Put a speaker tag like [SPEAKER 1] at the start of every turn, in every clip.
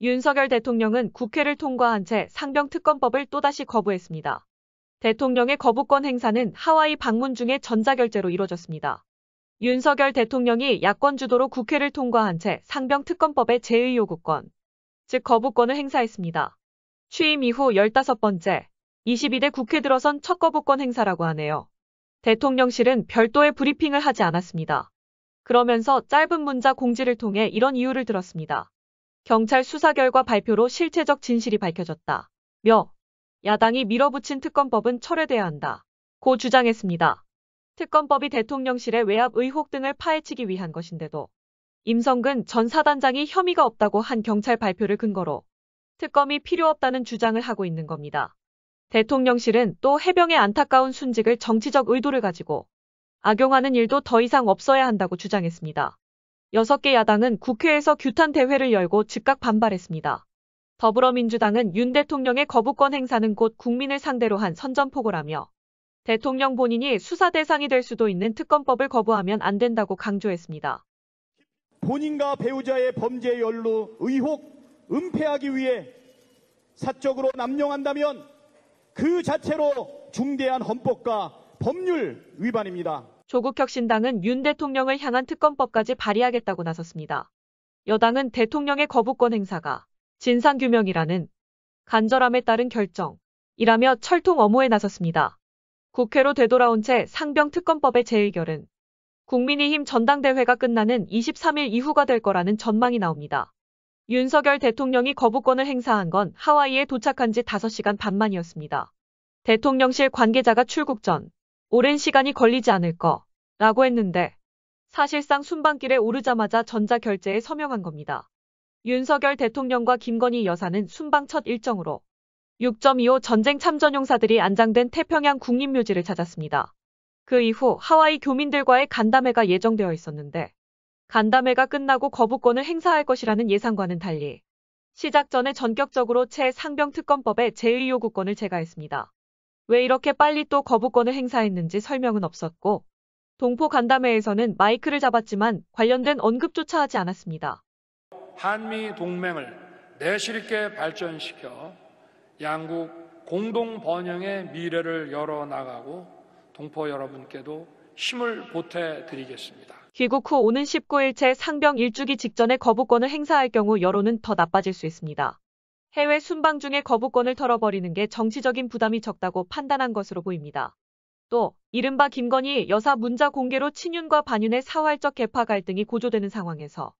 [SPEAKER 1] 윤석열 대통령은 국회를 통과한 채 상병특검법을 또다시 거부했습니다. 대통령의 거부권 행사는 하와이 방문 중에 전자결제로 이뤄졌습니다. 윤석열 대통령이 야권 주도로 국회를 통과한 채 상병특검법의 제의 요구권, 즉 거부권을 행사했습니다. 취임 이후 15번째, 22대 국회 들어선 첫 거부권 행사라고 하네요. 대통령실은 별도의 브리핑을 하지 않았습니다. 그러면서 짧은 문자 공지를 통해 이런 이유를 들었습니다. 경찰 수사 결과 발표로 실체적 진실이 밝혀졌다. 야당이 밀어붙인 특검법은 철회돼야 한다. 고 주장했습니다. 특검법이 대통령실의 외압 의혹 등을 파헤치기 위한 것인데도 임성근 전 사단장이 혐의가 없다고 한 경찰 발표를 근거로 특검이 필요 없다는 주장을 하고 있는 겁니다. 대통령실은 또 해병의 안타까운 순직을 정치적 의도를 가지고 악용하는 일도 더 이상 없어야 한다고 주장했습니다. 6개 야당은 국회에서 규탄 대회를 열고 즉각 반발했습니다. 더불어민주당은 윤 대통령의 거부권 행사는 곧 국민을 상대로 한 선전포고라며 대통령 본인이 수사 대상이 될 수도 있는 특검법을 거부하면 안 된다고 강조했습니다.
[SPEAKER 2] 본인과 배우자의 범죄 연루 의혹 은폐하기 위해 사적으로 남용한다면 그 자체로 중대한 헌법과 법률 위반입니다.
[SPEAKER 1] 조국혁신당은 윤 대통령을 향한 특검법까지 발의하겠다고 나섰습니다. 여당은 대통령의 거부권 행사가 진상규명이라는 간절함에 따른 결정이라며 철통 엄호에 나섰습니다. 국회로 되돌아온 채 상병특검법의 재의결은 국민의힘 전당대회가 끝나는 23일 이후가 될 거라는 전망이 나옵니다. 윤석열 대통령이 거부권을 행사한 건 하와이에 도착한 지 5시간 반 만이었습니다. 대통령실 관계자가 출국 전 오랜 시간이 걸리지 않을 거라고 했는데 사실상 순방길에 오르자마자 전자결제에 서명한 겁니다. 윤석열 대통령과 김건희 여사는 순방 첫 일정으로 6.25 전쟁 참전용사들이 안장된 태평양 국립묘지를 찾았습니다. 그 이후 하와이 교민들과의 간담회가 예정되어 있었는데 간담회가 끝나고 거부권을 행사할 것이라는 예상과는 달리 시작 전에 전격적으로 상병특검법의 제의 요구권을 제거했습니다. 왜 이렇게 빨리 또 거부권을 행사했는지 설명은 없었고 동포 간담회에서는 마이크를 잡았지만 관련된 언급조차 하지 않았습니다.
[SPEAKER 3] 한미 동맹을 내실 있게 발전시켜 양국 공동 번영의 미래를 열어나가고 동포 여러분께도 힘을 보태드리겠습니다.
[SPEAKER 1] 귀국 후 오는 19일째 상병 일주기 직전에 거부권을 행사할 경우 여론은 더 나빠질 수 있습니다. 해외 순방 중에 거부권을 털어버리는 게 정치적인 부담이 적다고 판단한 것으로 보입니다. 또 이른바 김건희 여사 문자 공개로 친윤과 반윤의 사활적 계파 갈등이 고조되는 상황에서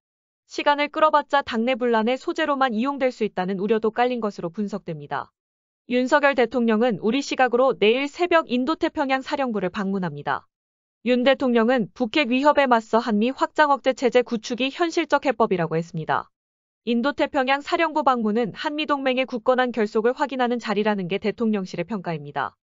[SPEAKER 1] 시간을 끌어봤자 당내 분란의 소재로만 이용될 수 있다는 우려도 깔린 것으로 분석됩니다. 윤석열 대통령은 우리 시각으로 내일 새벽 인도태평양 사령부를 방문합니다. 윤 대통령은 북핵 위협에 맞서 한미 확장 억제 체제 구축이 현실적 해법이라고 했습니다. 인도태평양 사령부 방문은 한미동맹의 굳건한 결속을 확인하는 자리라는 게 대통령실의 평가입니다.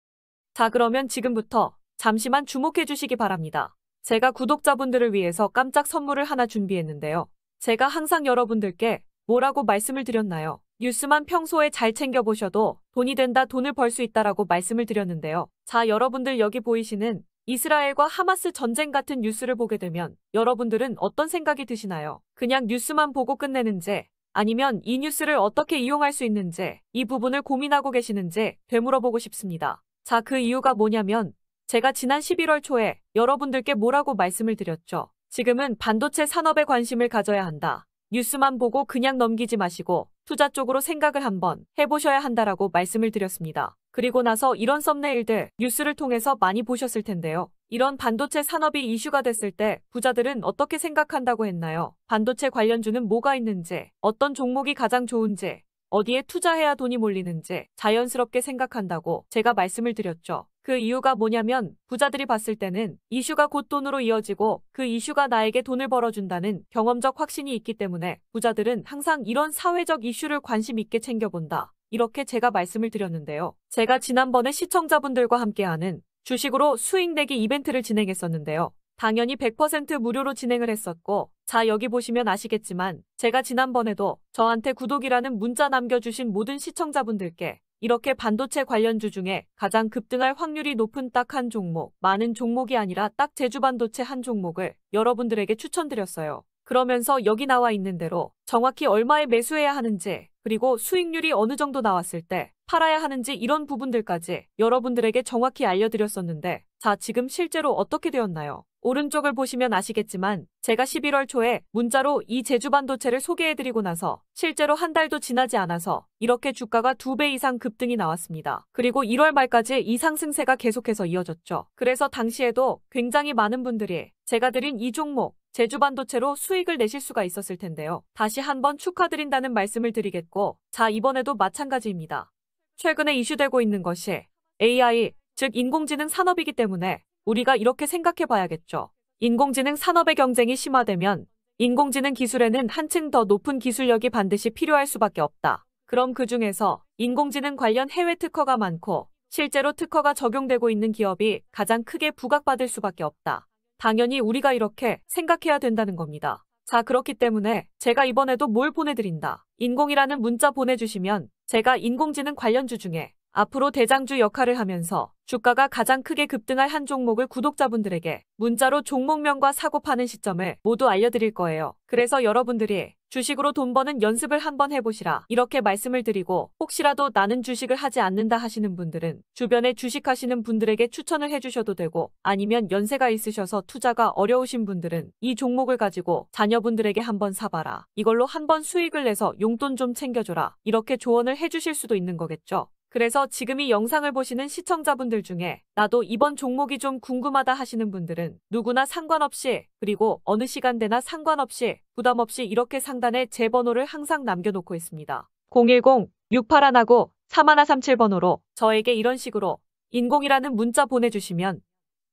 [SPEAKER 1] 자, 그러면 지금부터 잠시만 주목해 주시기 바랍니다. 제가 구독자분들을 위해서 깜짝 선물을 하나 준비했는데요. 제가 항상 여러분들께 뭐라고 말씀을 드렸나요? 뉴스만 평소에 잘 챙겨보셔도 돈이 된다, 돈을 벌 수 있다라고 말씀을 드렸는데요. 자, 여러분들 여기 보이시는 이스라엘과 하마스 전쟁 같은 뉴스를 보게 되면 여러분들은 어떤 생각이 드시나요? 그냥 뉴스만 보고 끝내는지 아니면 이 뉴스를 어떻게 이용할 수 있는지 이 부분을 고민하고 계시는지 되물어보고 싶습니다. 자, 그 이유가 뭐냐면 제가 지난 11월 초에 여러분들께 뭐라고 말씀을 드렸죠. 지금은 반도체 산업에 관심을 가져야 한다. 뉴스만 보고 그냥 넘기지 마시고 투자 쪽으로 생각을 한번 해보셔야 한다라고 말씀을 드렸습니다. 그리고 나서 이런 썸네일들 뉴스를 통해서 많이 보셨을 텐데요. 이런 반도체 산업이 이슈가 됐을 때 부자들은 어떻게 생각한다고 했나요? 반도체 관련주는 뭐가 있는지, 어떤 종목이 가장 좋은지, 어디에 투자해야 돈이 몰리는지 자연스럽게 생각한다고 제가 말씀을 드렸죠. 그 이유가 뭐냐면 부자들이 봤을 때는 이슈가 곧 돈으로 이어지고 그 이슈가 나에게 돈을 벌어준다는 경험적 확신이 있기 때문에 부자들은 항상 이런 사회적 이슈를 관심 있게 챙겨본다. 이렇게 제가 말씀을 드렸는데요. 제가 지난번에 시청자분들과 함께하는 주식으로 수익 내기 이벤트를 진행했었는데요. 당연히 100% 무료로 진행을 했었고, 자, 여기 보시면 아시겠지만 제가 지난번에도 저한테 구독이라는 문자 남겨주신 모든 시청자분들께 이렇게 반도체 관련주 중에 가장 급등할 확률이 높은 딱 한 종목, 많은 종목이 아니라 딱 제주반도체 한 종목을 여러분들에게 추천드렸어요. 그러면서 여기 나와 있는 대로 정확히 얼마에 매수해야 하는지, 그리고 수익률이 어느 정도 나왔을 때 팔아야 하는지 이런 부분들까지 여러분들에게 정확히 알려드렸었는데, 자, 지금 실제로 어떻게 되었나요? 오른쪽을 보시면 아시겠지만 제가 11월 초에 문자로 이 제주반도체를 소개해드리고 나서 실제로 한 달도 지나지 않아서 이렇게 주가가 2배 이상 급등이 나왔습니다. 그리고 1월 말까지 이 상승세가 계속해서 이어졌죠. 그래서 당시에도 굉장히 많은 분들이 제가 드린 이 종목 제주반도체로 수익을 내실 수가 있었을 텐데요. 다시 한번 축하드린다는 말씀을 드리겠고, 자, 이번에도 마찬가지입니다. 최근에 이슈되고 있는 것이 AI, 즉 인공지능 산업이기 때문에 우리가 이렇게 생각해 봐야겠죠. 인공지능 산업의 경쟁이 심화되면 인공지능 기술에는 한층 더 높은 기술력이 반드시 필요할 수밖에 없다. 그럼 그 중에서 인공지능 관련 해외 특허가 많고 실제로 특허가 적용되고 있는 기업이 가장 크게 부각받을 수밖에 없다. 당연히 우리가 이렇게 생각해야 된다는 겁니다. 자, 그렇기 때문에 제가 이번에도 뭘 보내드린다. 인공이라는 문자 보내주시면 제가 인공지능 관련주 중에 앞으로 대장주 역할을 하면서 주가가 가장 크게 급등할 한 종목을 구독자분들에게 문자로 종목명과 사고 파는 시점을 모두 알려드릴 거예요. 그래서 여러분들이 주식으로 돈 버는 연습을 한번 해보시라, 이렇게 말씀을 드리고, 혹시라도 나는 주식을 하지 않는다 하시는 분들은 주변에 주식하시는 분들에게 추천을 해주셔도 되고, 아니면 연세가 있으셔서 투자가 어려우신 분들은 이 종목을 가지고 자녀분들에게 한번 사봐라, 이걸로 한번 수익을 내서 용돈 좀 챙겨줘라, 이렇게 조언을 해주실 수도 있는 거겠죠. 그래서 지금 이 영상을 보시는 시청자분들 중에 나도 이번 종목이 좀 궁금하다 하시는 분들은 누구나 상관없이, 그리고 어느 시간대나 상관없이 부담 없이 이렇게 상단에 제 번호를 항상 남겨놓고 있습니다. 010-6819-3137번호로 저에게 이런 식으로 인공이라는 문자 보내주시면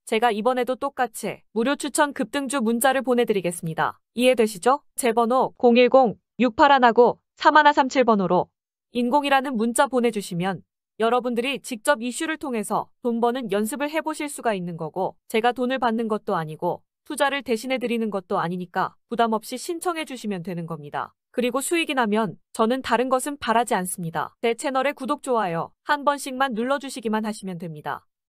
[SPEAKER 1] 제가 이번에도 똑같이 무료 추천 급등주 문자를 보내드리겠습니다. 이해되시죠? 제 번호 010-6819-3137번호로 인공이라는 문자 보내주시면 여러분들이 직접 이슈를 통해서 돈 버는 연습을 해보실 수가 있는 거고, 제가 돈을 받는 것도 아니고 투자를 대신해 드리는 것도 아니니까 부담 없이 신청해 주시면 되는 겁니다. 그리고 수익이 나면 저는 다른 것은 바라지 않습니다. 제 채널의 구독, 좋아요 한 번씩만 눌러주시기만 하시면 됩니다.